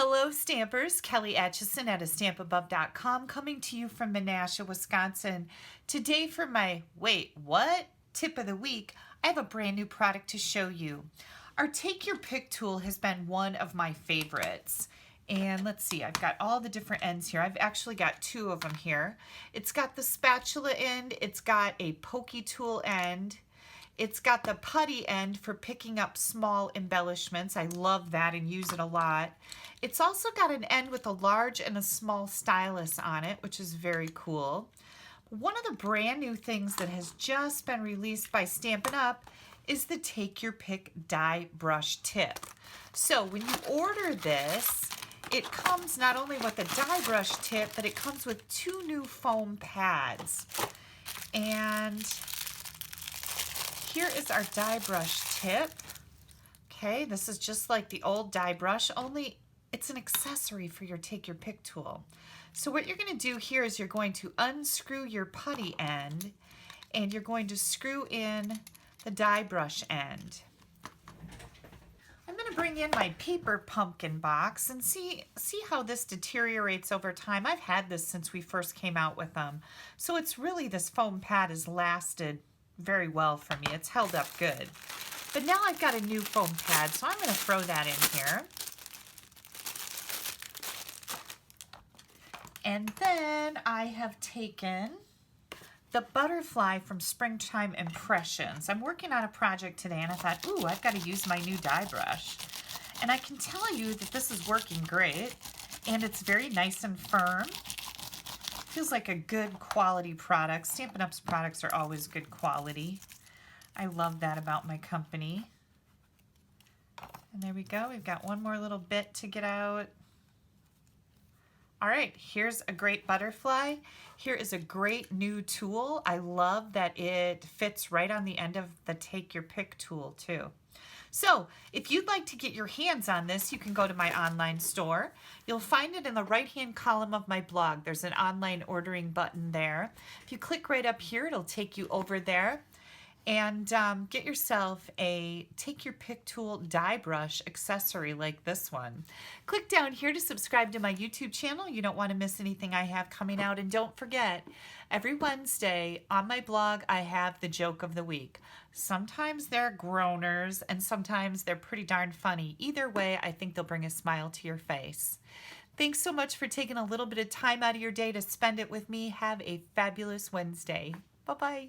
Hello Stampers, Kelly Acheson at stampabove.com coming to you from Menasha, Wisconsin. Today for my wait, what? Tip of the week, I have a brand new product to show you. Our Take Your Pick tool has been one of my favorites. And let's see, I've got all the different ends here. I've actually got two of them here. It's got the spatula end, it's got a pokey tool end. It's got the putty end for picking up small embellishments. I love that and use it a lot. It's also got an end with a large and a small stylus on it, which is very cool. One of the brand new things that has just been released by Stampin' Up! Is the Take Your Pick die brush tip. So when you order this, it comes not only with a die brush tip, but it comes with two new foam pads. And here is our die brush tip. Okay, this is just like the old die brush, only it's an accessory for your Take Your Pick tool. So what you're going to do here is you're going to unscrew your putty end and you're going to screw in the die brush end. I'm going to bring in my paper pumpkin box and see how this deteriorates over time. I've had this since we first came out with them. So it's really, this foam pad has lasted very well for me. It's held up good. But now I've got a new foam pad, so I'm going to throw that in here. And then I have taken the butterfly from Springtime Impressions. I'm working on a project today and I thought, ooh, I've got to use my new die brush. And I can tell you that this is working great and it's very nice and firm. Feels like a good quality product. Stampin' Up's products are always good quality. I love that about my company. And there we go. We've got one more little bit to get out. All right, here's a great butterfly. Here is a great new tool. I love that it fits right on the end of the Take Your Pick tool too. So if you'd like to get your hands on this, you can go to my online store. You'll find it in the right-hand column of my blog. There's an online ordering button there. If you click right up here, it'll take you over there. And get yourself a Take Your Pick tool die brush accessory like this one. Click down here to subscribe to my YouTube channel. You don't want to miss anything I have coming out. And don't forget, every Wednesday on my blog, I have the joke of the week. Sometimes they're groaners and sometimes they're pretty darn funny. Either way, I think they'll bring a smile to your face. Thanks so much for taking a little bit of time out of your day to spend it with me. Have a fabulous Wednesday. Bye-bye.